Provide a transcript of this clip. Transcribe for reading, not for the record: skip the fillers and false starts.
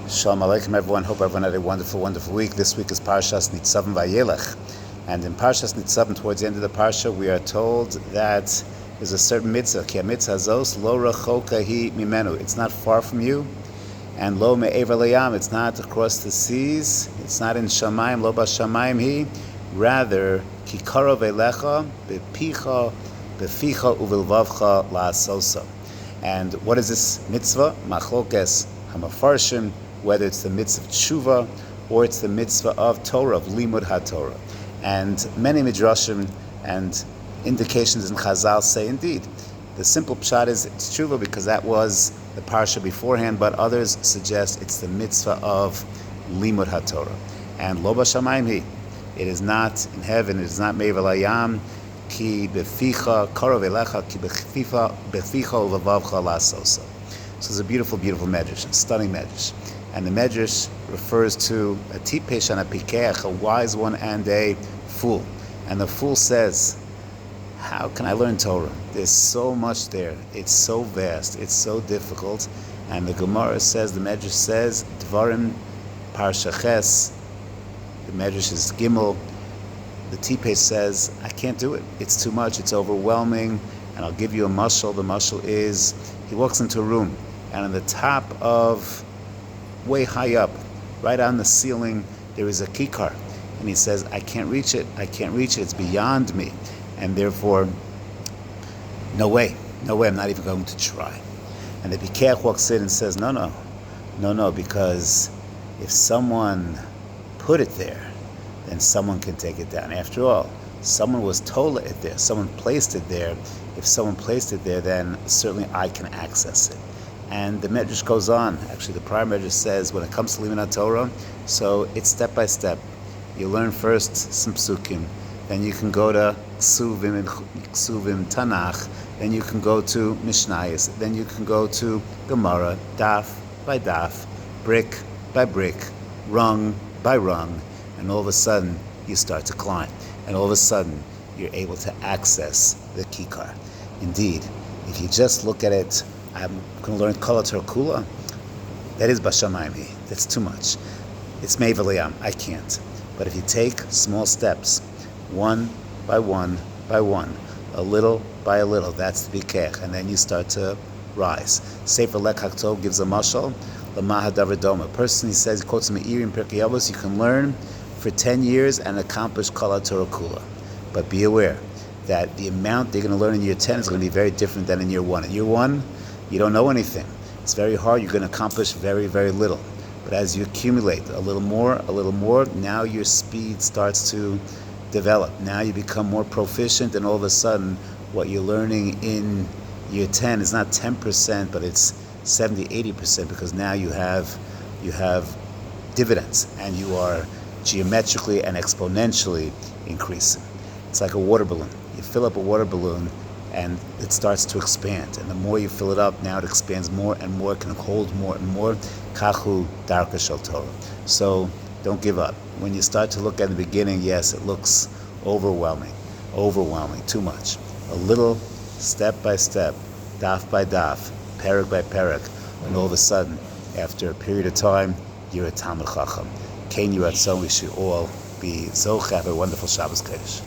Shalom Aleichem, everyone. Hope everyone had a wonderful, wonderful week. This week is Parshas Nitzavim Vayelech. And in Parshas Nitzavim, towards the end of the Parsha, we are told that there's a certain mitzvah. Ki mitzvah zos lo rachoka hi mimenu. It's not far from you. And lo me'ever layam. It's not across the seas. It's not in Shamayim, lo b'Shamayim hi. Rather, ki karov elecha bepicha beficha uvilvavcha la'asosa. And what is this mitzvah? Machlokes hamafarshim. Whether it's the mitzvah of tshuva or it's the mitzvah of Torah, of limud haTorah. And many midrashim and indications in Chazal say indeed. The simple pshat is it's tshuva because that was the parsha beforehand, but others suggest it's the mitzvah of limud haTorah. And lo b'shamayim hi. It is not in heaven, it is not me'ever layam, ki beficha karov elecha, ki beficha uvavavcha la'asosa. So it's a beautiful, beautiful medrash, a stunning medrash. And the medrash refers to a tipesh and a pikeach, a wise one and a fool. And the fool says, how can I learn Torah? There's so much there. It's so vast. It's so difficult. And the Gemara says, the medrash says, Dvarim Parshaches, the medrash is Gimel. The tipesh says, I can't do it. It's too much. It's overwhelming. And I'll give you a mashal. The mashal is, he walks into a room, and on the top of way high up, right on the ceiling, there is a kikar. And he says, I can't reach it, it's beyond me. And therefore, no way, I'm not even going to try. And the Bikeach walks in and says, no, because if someone put it there, then someone can take it down. After all, someone was told it there, someone placed it there. If someone placed it there, then certainly I can access it. And the medrash goes on. Actually, the prior medrash says when it comes to limud Torah, so it's step by step. You learn first some psukim, then you can go to ksuvim Tanakh, then you can go to Mishnayos, then you can go to Gemara, daf by daf, brick by brick, rung by rung, and all of a sudden you start to climb, and all of a sudden you're able to access the kikar. Indeed, if you just look at it, I'm going to learn Kol HaTorah Kula. That is Bashamayim. That's too much. It's Me'ever Layam. I can't. But if you take small steps, one by one by one, a little by a little, that's the Bikech, and then you start to rise. Sefer Lek HaKtov gives a mashal, L'maha davar doma. A person, he says, he quotes Me'irim Pirkei Avos, you can learn for 10 years and accomplish Kol HaTorah Kula. But be aware that the amount they're going to learn in year 10 is going to be very different than in year 1. In year 1, you don't know anything. It's very hard. You're going to accomplish very, very little. But as you accumulate a little more, now your speed starts to develop. Now you become more proficient, and all of a sudden, what you're learning in year 10 is not 10%, but it's 70, 80%, because now you have dividends, and you are geometrically and exponentially increasing. It's like a water balloon. You fill up a water balloon, and it starts to expand. And the more you fill it up, now it expands more and more, can hold more and more. Kachu darka shel Torah. So don't give up. When you start to look at the beginning, yes, it looks overwhelming, too much. A little, step by step, daf by daf, perek by perek, and all of a sudden, after a period of time, you're a Talmid Chacham. Ken Yiratzon, we should all be Zoch. Have a wonderful Shabbos Kodesh.